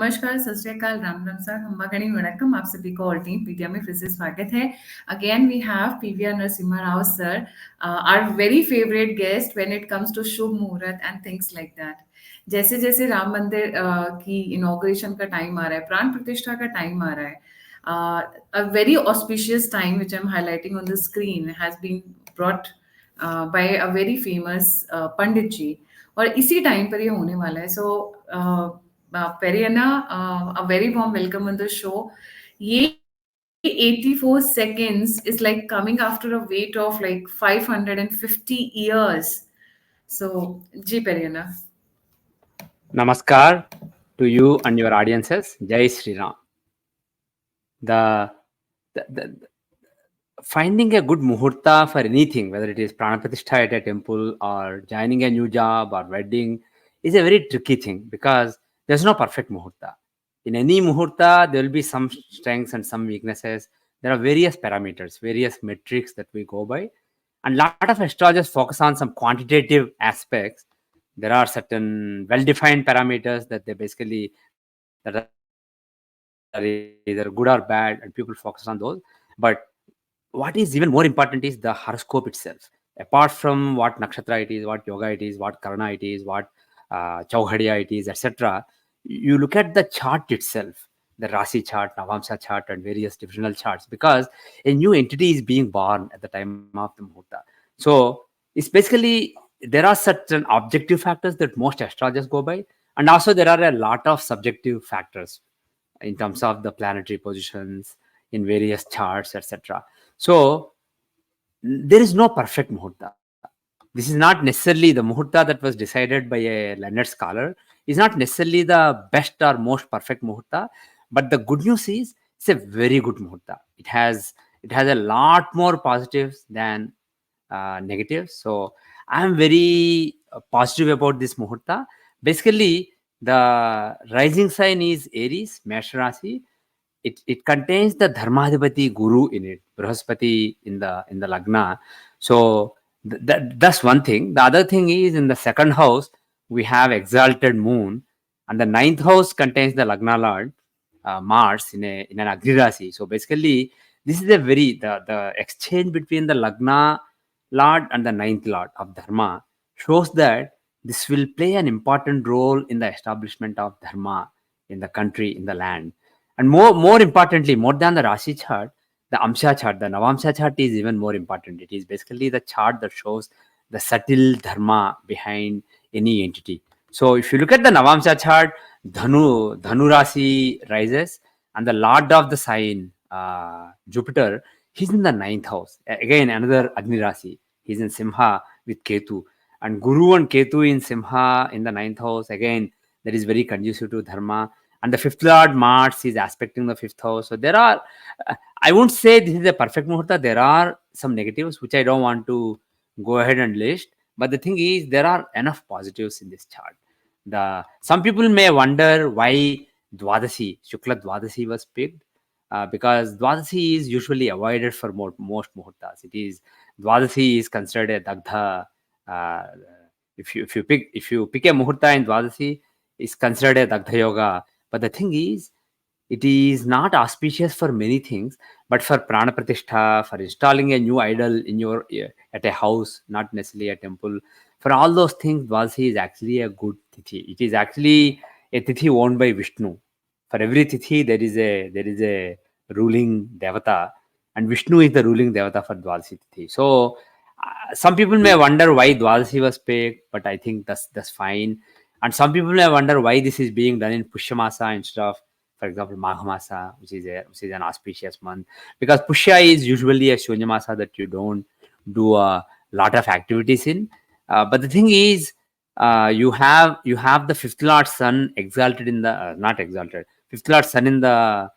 नमस्कार, सत श्री अकाल, राम राम सर, हम्बागणी वणक्कम, आप सभी को और टीम पीटीएम में फिर से स्वागत है. Again we have PVR Narasimha Rao sir, our very favorite guest when it comes to शुभ मुहूर्त and things like that. जैसे जैसे राम मंदिर की इनॉग्रेशन का टाइम आ रहा है, प्राण प्रतिष्ठा का टाइम आ रहा है, a very auspicious time which I'm highlighting on the screen has been brought by a very famous पंडित जी, और इसी टाइम पर ये होने वाला है. सो Periana, a very warm welcome on the show. ये 84 seconds is like coming after a wait of like 550 years. So, ji Periana. Namaskar to you and your audiences. Jai Sri Ram. The finding a good muhurta for anything, whether it is pranapratishtha at a temple or joining a new job or wedding, is a very tricky thing because there's no perfect muhurta. In any muhurta, there will be some strengths and some weaknesses. There are various parameters, various metrics that we go by. And a lot of astrologers focus on some quantitative aspects. There are certain well-defined parameters that they basically that are either good or bad, and people focus on those. But what is even more important is the horoscope itself. Apart from what nakshatra it is, what yoga it is, what karna it is, what chaughadiya it is, etc., you look at the chart itself, the Rasi chart, Navamsa chart, and various divisional charts, because a new entity is being born at the time of the muhurta. So it's basically, there are certain objective factors that most astrologers go by, and also there are a lot of subjective factors in terms of the planetary positions in various charts, etc. So there is no perfect muhurta. This is not necessarily the muhurta that was decided by a learned scholar. Is not necessarily the best or most perfect muhurta. But the good news is it's a very good muhurta. It has a lot more positives than negatives. So I'm very positive about this muhurta. Basically, the rising sign is Aries, Mesha Rasi. It contains the Dharmadhipati Guru in it, Brahaspati in the Lagna. So that's one thing. The other thing is in the second house we have exalted moon, and the ninth house contains the Lagna Lord Mars in an Agni Rasi. So basically, this is a very the exchange between the Lagna Lord and the ninth Lord of Dharma shows that this will play an important role in the establishment of Dharma in the country, in the land. And more importantly, more than the Rashi chart, the Amsha chart, the Navamsa chart is even more important. It is basically the chart that shows the subtle dharma behind any entity. So if you look at the Navamsa chart, Dhanu Rasi rises, and the lord of the sign, Jupiter, he's in the ninth house. Again, another Agni Rasi. He's in Simha with Ketu. And Guru and Ketu in Simha in the ninth house, again, that is very conducive to dharma. And the fifth lord Mars is aspecting the fifth house. So there are, I won't say this is a perfect muhurta. There are some negatives which I don't want to go ahead and list. But the thing is, there are enough positives in this chart. Some people may wonder why Dwadasi, Shukla Dwadasi was picked. Because Dwadasi is usually avoided for most muhurtas. It is Dwadasi is considered a Dagdha. If you pick a muhurta in Dwadasi, it's considered a Dagdha yoga. But the thing is, it is not auspicious for many things, but for prana pratishtha, for installing a new idol in your at a house, not necessarily a temple. For all those things, Dwadasi is actually a good tithi. It is actually a tithi owned by Vishnu. For every tithi, there is a ruling devata, and Vishnu is the ruling devata for Dwadasi tithi. So some people may wonder why Dwadasi was picked, but I think that's fine. And some people may wonder why this is being done in Pushyamasa instead of, for example, Maghamasa, which is an auspicious month. Because Pushya is usually a Shunyamasa that you don't do a lot of activities in. But the thing is, you have the fifth lord sun exalted in the not exalted, fifth lord sun in the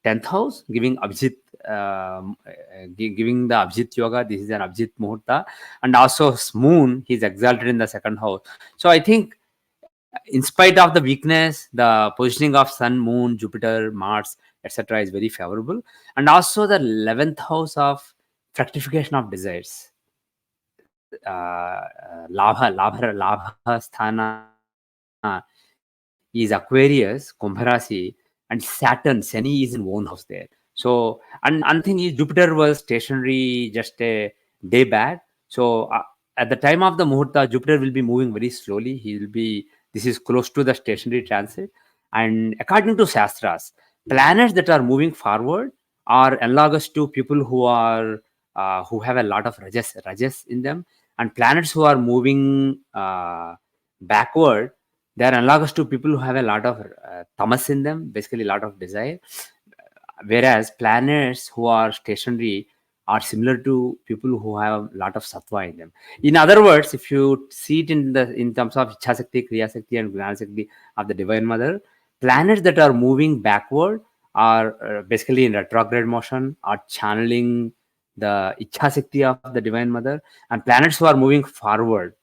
10th house, giving Abhijit, giving the Abhijit yoga. This is an Abhijit muhurta, and also moon, he's exalted in the second house. So I think, in spite of the weakness, the positioning of Sun, Moon, Jupiter, Mars, etc., is very favorable. And also the 11th house of fructification of desires, labha sthana, is is Aquarius, Kumbh Rasi, and Saturn, Shani is in own house there. So, and thing is, Jupiter was stationary just a day back. So, at the time of the Muhurta, Jupiter will be moving very slowly. He will be, this is close to the stationary transit. And according to Shastras, planets that are moving forward are analogous to people who have a lot of rajas in them, and planets who are moving backward, they are analogous to people who have a lot of tamas in them, basically a lot of desire. Whereas planets who are stationary are similar to people who have a lot of sattva in them. In other words, if you see it in terms of Ichha Shakti, Kriya Shakti, and Gnana Shakti of the Divine Mother, planets that are moving backward are basically in retrograde motion, are channeling the Ichha Shakti of the Divine Mother, and planets who are moving forward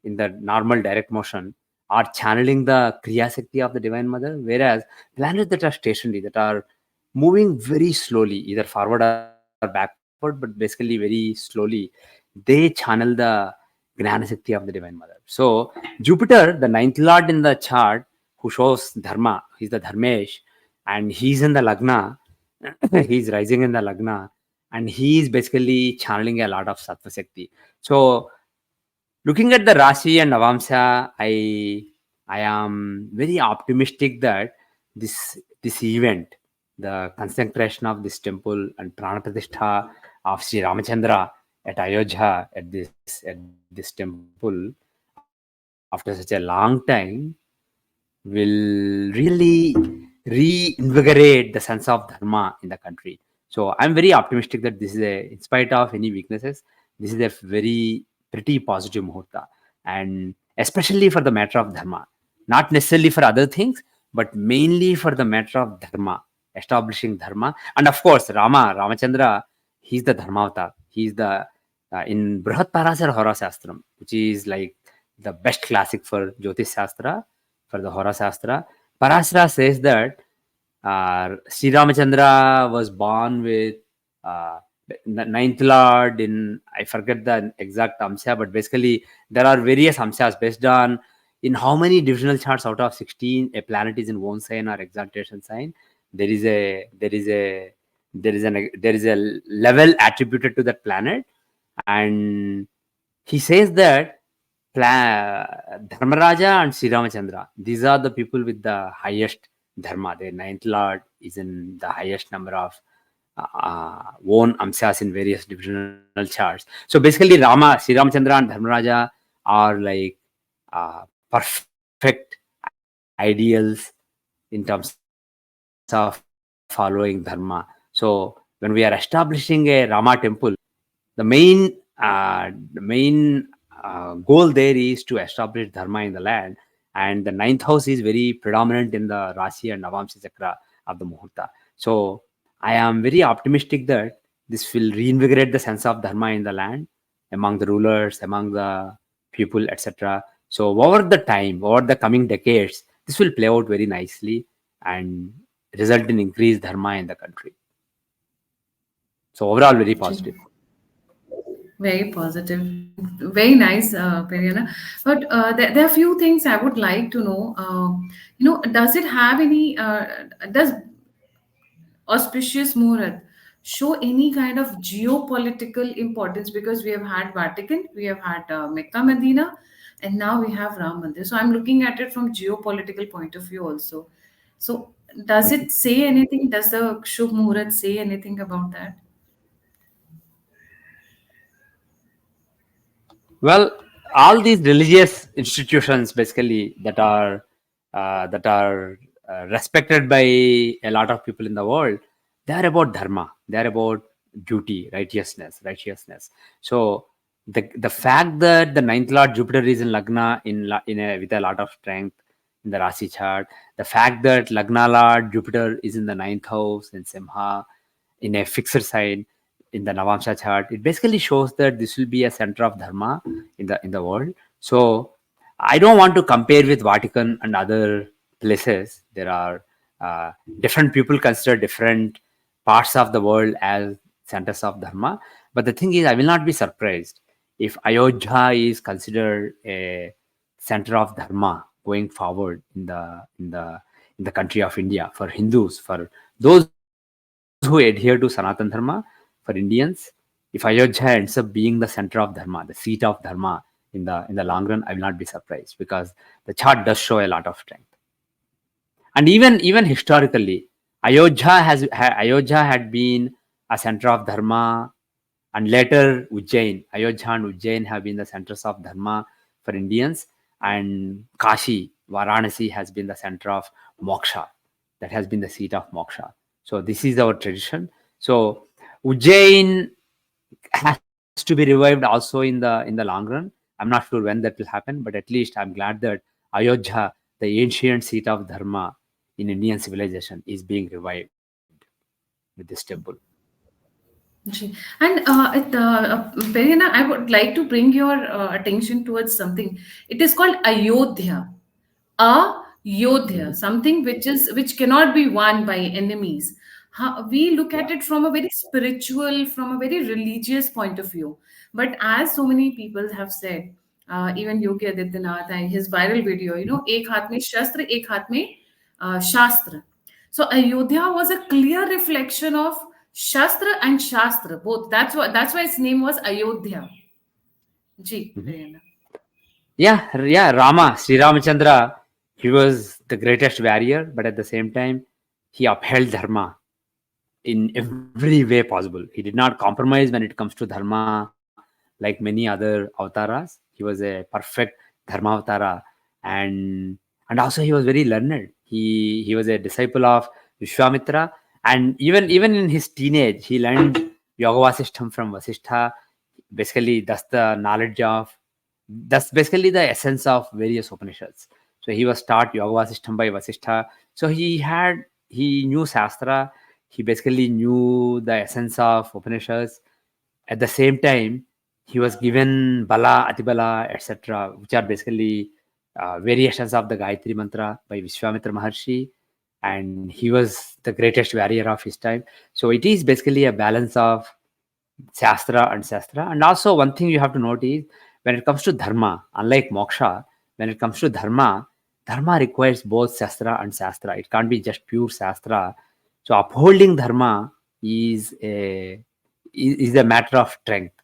in the normal direct motion are channeling the Kriya Shakti of the Divine Mother, whereas planets that are stationary, that are moving very slowly, either forward or backward, but basically very slowly, they channel the Gnana Shakti of the Divine Mother. So Jupiter, the ninth lord in the chart, who shows Dharma, he's the Dharmesh, and he's in the Lagna, he's rising in the Lagna, and he's basically channeling a lot of Sattva Shakti. So looking at the Rashi and Navamsa, I am very optimistic that this event, the consecration of this temple and Prana Pratishtha of Sri Ramachandra at Ayodhya at this temple after such a long time will really reinvigorate the sense of dharma in the country. So I'm very optimistic that this is in spite of any weaknesses, this is a very pretty positive muhurta, and especially for the matter of dharma, not necessarily for other things, but mainly for the matter of dharma, establishing dharma, and of course Ramachandra, he's the dharmavatar. He's the in Brihat Parasar Hora Shastram, which is like the best classic for Jyotish Shastra, for the Hora Shastra. Parasara says that Sri Ramachandra was born with uh, ninth lord in, I forget the exact amsha, but basically there are various amshas based on in how many divisional charts out of 16 a planet is in one sign or exaltation sign. There is a there is a there is a level attributed to that planet, and he says that Dharmaraja and Sri Ramachandra, these are the people with the highest dharma. Their ninth lord is in the highest number of own amsas in various divisional charts. So basically, Sri Ramachandra and Dharmaraja are like perfect ideals in terms of following dharma. So when we are establishing a Rama temple, the main goal there is to establish dharma in the land, and the ninth house is very predominant in the Rashi and Navamsa chakra of the Muhurta. So I am very optimistic that this will reinvigorate the sense of dharma in the land, among the rulers, among the people, etc. So over the time, over the coming decades, this will play out very nicely and result in increased dharma in the country. So overall, very positive. Very positive, very nice, Periana. But there are a few things I would like to know. Does it have any? Does auspicious Muhurat show any kind of geopolitical importance? Because we have had Vatican, we have had Mecca, Medina, and now we have Ram Mandir. So I'm looking at it from geopolitical point of view also. So does it say anything? Does the Shubh Muhurat say anything about that? Well, all these religious institutions, basically that are respected by a lot of people in the world, they are about dharma. They are about duty, righteousness. So the fact that the ninth lord Jupiter is in Lagna with a lot of strength in the Rasi chart, the fact that Lagna lord Jupiter is in the ninth house in Simha in a fixed sign in the Navamsha chart, it basically shows that this will be a center of dharma in the world. So I don't want to compare with Vatican and other places. There are different people consider different parts of the world as centers of dharma. But the thing is, I will not be surprised if Ayodhya is considered a center of dharma going forward in the country of India for Hindus, for those who adhere to Sanatan Dharma, for Indians. If Ayodhya ends up being the center of Dharma, the seat of Dharma in the long run, I will not be surprised, because the chart does show a lot of strength. And even historically, Ayodhya had been a center of Dharma, and later Ayodhya and Ujjain have been the centers of Dharma for Indians, and Kashi, Varanasi has been the center of moksha, that has been the seat of moksha. So this is our tradition. So Ujjain has to be revived also in the long run. I'm not sure when that will happen, but at least I'm glad that Ayodhya, the ancient seat of Dharma in Indian civilization, is being revived with this temple. Ji. And Perina, I would like to bring your attention towards something. It is called Ayodhya. Ayodhya, Mhm. something which cannot be won by enemies. We look at Yeah. it from a very spiritual, from a very religious point of view. But as so many people have said, even Yogi Adityanath and his viral video, एक हाथ में शस्त्र, एक हाथ में शास्त्र. So Ayodhya was a clear reflection of Shastra and Shastra, both. That's why its name was Ayodhya. Ji, Mhm. Prerna. Yeah, Rama, Sri Ramachandra, he was the greatest warrior, but at the same time, he upheld Dharma in every way possible. He did not compromise when it comes to Dharma like many other avatars. He was a perfect Dharma avatara, and also he was very learned. He was a disciple of Vishwamitra, and even in his teenage, he learned Yoga Vasishtham from Vasishtha. Basically, that's basically the essence of various Upanishads. So he was taught Yoga Vasishtham by Vasishtha. So he knew Shastra. He basically knew the essence of Upanishads. At the same time, he was given Bala, Atibala, etc., which are basically variations of the Gayatri Mantra by Vishwamitra Maharshi. And he was the greatest warrior of his time. So it is basically a balance of Shastra and Shastra. And also, one thing you have to note is, when it comes to Dharma, unlike Moksha, when it comes to Dharma requires both Shastra and Shastra. It can't be just pure Shastra. So upholding Dharma is is a matter of strength,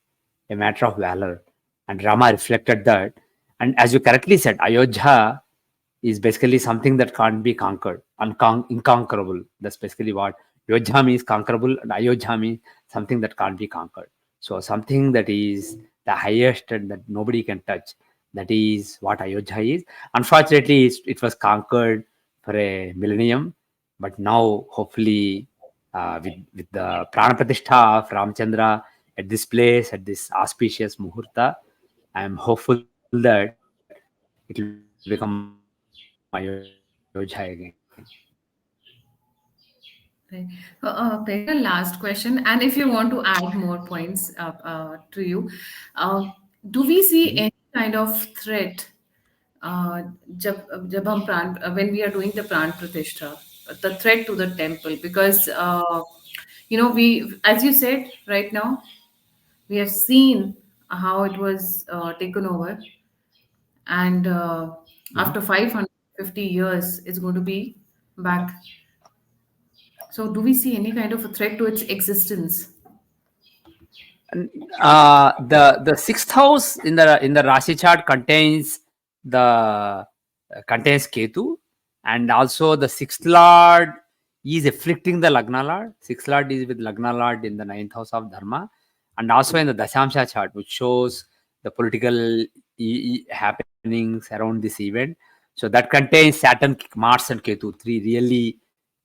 a matter of valor. And Rama reflected that. And as you correctly said, Ayodhya is basically something that can't be conquered, inconquerable. That's basically what Yodhya means, conquerable, and Ayodhya means something that can't be conquered. So something that is the highest and that nobody can touch. That is what Ayodhya is. Unfortunately, it was conquered for a millennium, but now hopefully with the Pranapratishtha of Ramchandra at this place, at this auspicious Muhurta, I am hopeful that it will become Ayodhya again. Right. Prerna, last question. And if you want to add more points to you, uh, do we see any kind of threat जब हम when we are doing the pran pratishtha, the threat to the temple, because we, as you said right now, we have seen how it was taken over, and after Mhm. 550 years it's going to be back. So do we see any kind of a threat to its existence? And, the sixth house in the Rashi chart contains Ketu, and also the sixth lord is afflicting the Lagna lord. Sixth lord is with Lagna lord in the ninth house of Dharma, and also in the Dashamsha chart, which shows the political happenings around this event. So that contains Saturn, Mars, and Ketu, three really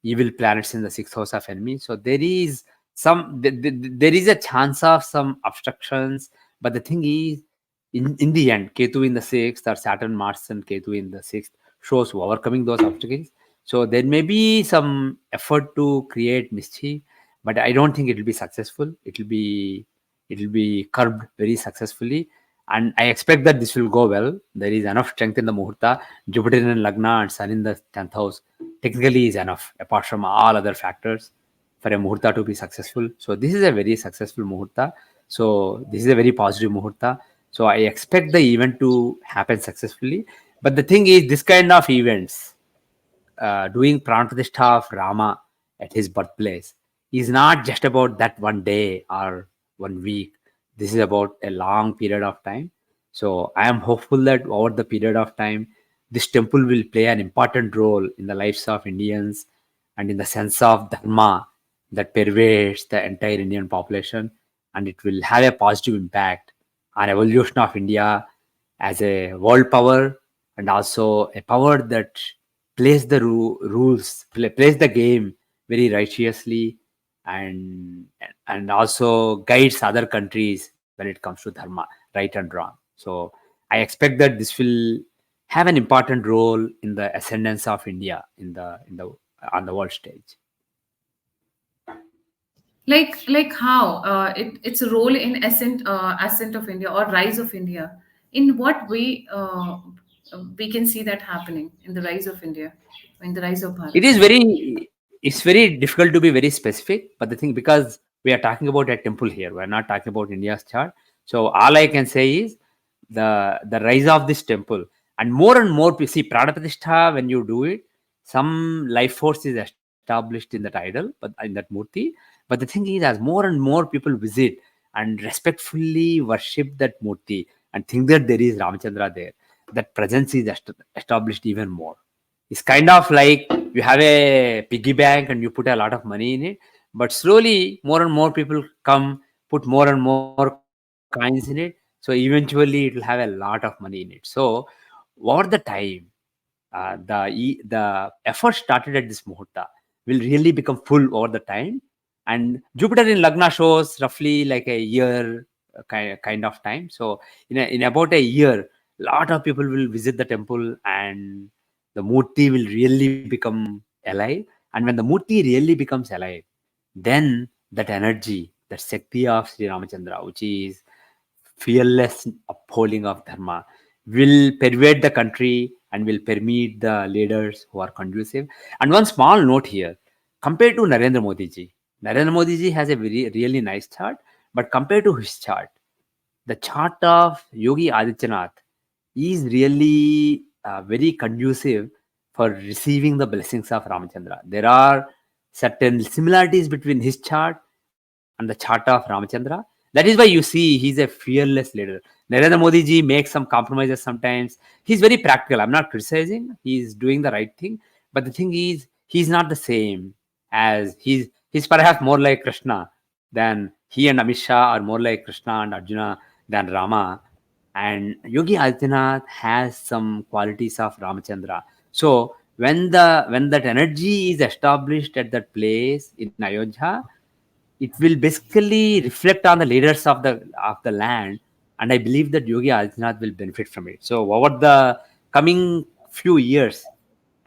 evil planets in the sixth house of enemy. So there is a chance of some obstructions, but the thing is, in the end, Ketu in the sixth, or Saturn, Mars, and Ketu in the sixth, shows overcoming those obstacles. So there may be some effort to create mischief, but I don't think it will be successful. It will be curbed very successfully, and I expect that this will go well. There is enough strength in the muhurta. Jupiter in Lagna and Sun in the 10th house technically is enough, apart from all other factors, for a muhurta to be successful. So this is a very successful muhurta. So this is a very positive muhurta. So I expect the event to happen successfully. But the thing is, this kind of events, doing Pranpratishtha of Rama at his birthplace, is not just about that one day or 1 week. This is about a long period of time. So I am hopeful that over the period of time, this temple will play an important role in the lives of Indians and in the sense of dharma that pervades the entire Indian population, and it will have a positive impact on evolution of India as a world power, and also a power that plays the rules, plays the game very righteously, and and also guides other countries when it comes to dharma, right and wrong. So I expect that this will have an important role in the ascendance of India in the on the world stage. Like how it's a role in ascent of India or rise of India. In what way we can see that happening in the rise of India, in the rise of It Bharat? is very, it's very difficult to be very specific, but the thing, because we are talking about a temple here, we're not talking about India's chart. So all I can say is the rise of this temple, and more see Pranapratishtha, when you do it, some life force is established in that idol, but in that murti. But the thing is, as more and more people visit and respectfully worship that murti and think that there is Ramachandra there, that presence is established even more. It's kind of like you have a piggy bank and you put a lot of money in it, but slowly more and more people come, put more and more coins in it. So eventually it will have a lot of money in it. So over the time, the effort started at this muhurta will really become full over the time. And Jupiter in Lagna shows roughly like a year, kind of time. So in about a year, lot of people will visit the temple, and the murti will really become alive. And when the murti really becomes alive, then that energy, that Shakti of Sri Ramachandra, which is fearless upholding of dharma, will pervade the country and will permeate the leaders who are conducive. And one small note here, compared to Narendra Modi ji has a very really nice chart, but compared to his chart, the chart of Yogi Adityanath is really very conducive for receiving the blessings of Ramachandra. There are certain similarities between his chart and the chart of Ramachandra. That is why you see he's a fearless leader. Narendra Modi ji makes some compromises sometimes. He's very practical. I'm not criticizing. He's doing the right thing. But the thing is, he's not the same as he's perhaps more like Krishna than he and Amit Shah are more like Krishna and Arjuna than Rama. And Yogi Adityanath has some qualities of Ramachandra. So when that energy is established at that place in Ayodhya, it will basically reflect on the leaders of the land, and I believe that Yogi Adityanath will benefit from it. So over the coming few years,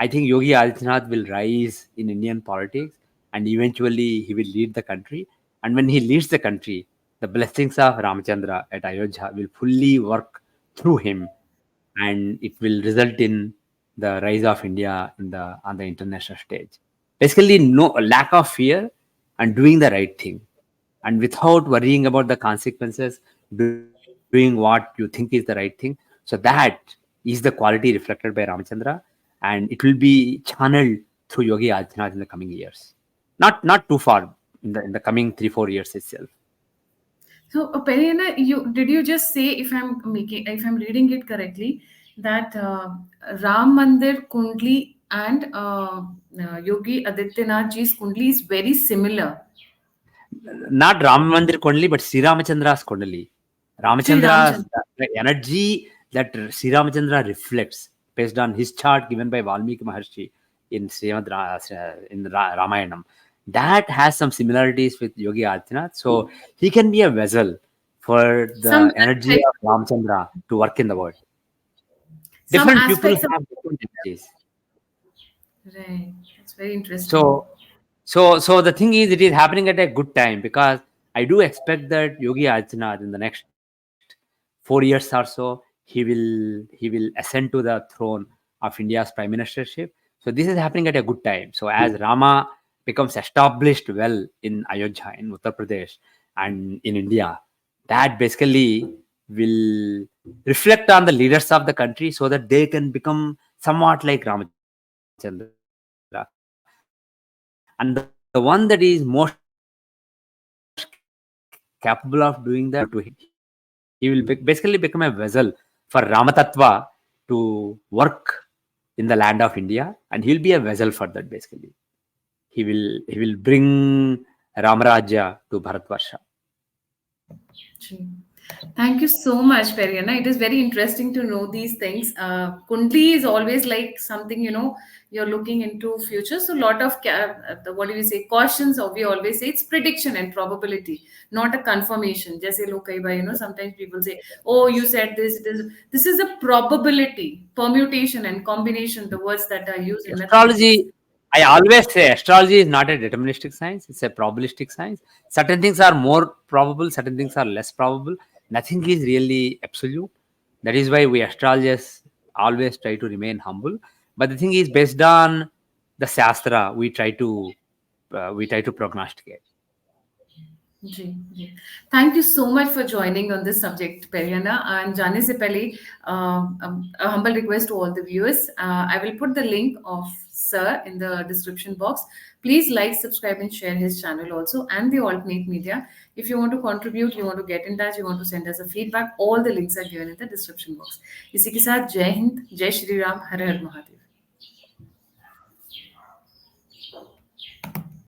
I think Yogi Adityanath will rise in Indian politics, and eventually he will lead the country. And when he leads the country, the blessings of Ramachandra at Ayodhya will fully work through him, and it will result in the rise of India in the on the international stage. Basically, no lack of fear and doing the right thing, and without worrying about the consequences, doing what you think is the right thing. So that is the quality reflected by Ramachandra, and it will be channeled through Yogi Adityanath in the coming years. Not too far in the coming 3-4 years itself. So, Periana, you just say, if I'm reading it correctly, that Ram Mandir Kundli and Yogi Adityanath ji's Kundli is very similar. Not Ram Mandir Kundali, but Sri Ramachandra's Kundali. Sri Ramachandra's Ramchandra. the energy that Sri Ramachandra reflects based on his chart given by Valmiki Maharshi in Ramayanam. That has some similarities with Yogi Adityanath. So he can be a vessel for Some the energy aspects, of Ramachandra to work in the world. some Different people aspects of have different energies. right. It's very interesting. So so the thing is, it is happening at a good time, because I do expect that Yogi Adityanath in the next 4 years or so, he will ascend to the throne of India's prime ministership. So this is happening at a good time. So as Rama becomes established well in Ayodhya, in Uttar Pradesh, and in India, that basically will reflect on the leaders of the country so that they can become somewhat like Ramachandra. And the one that is most capable of doing that to him. He will basically become a vessel for Ramatattva to work in the land of India, and he'll be a vessel for that basically. He will bring Ramarajya to Bharatvarsha. True. Thank you so much, Periana. It is very interesting to know these things. Kundli is always like something, you're looking into future. So, lot of, what do we say, cautions, or we always say it's prediction and probability, not a confirmation. Just say, look, sometimes people say, oh, you said this, this is a probability, permutation and combination, the words that are used in mathematics. Astrology, I always say astrology is not a deterministic science, it's a probabilistic science. Certain things are more probable, certain things are less probable. Nothing is really absolute. That is why we astrologers always try to remain humble. But the thing is, based on the Shastra, we try to prognosticate. जी जी thank you so much for joining on this subject, Periana. And जाने से पहले a humble request to all the viewers. I will put the link of Sir in the description box. Please like, subscribe, and share his channel also, and the alternate media. If you want to contribute, you want to get in touch, you want to send us a feedback, all the links are given in the description box. इसी के साथ जय हिंद, जय श्री राम, हर हर महादेव.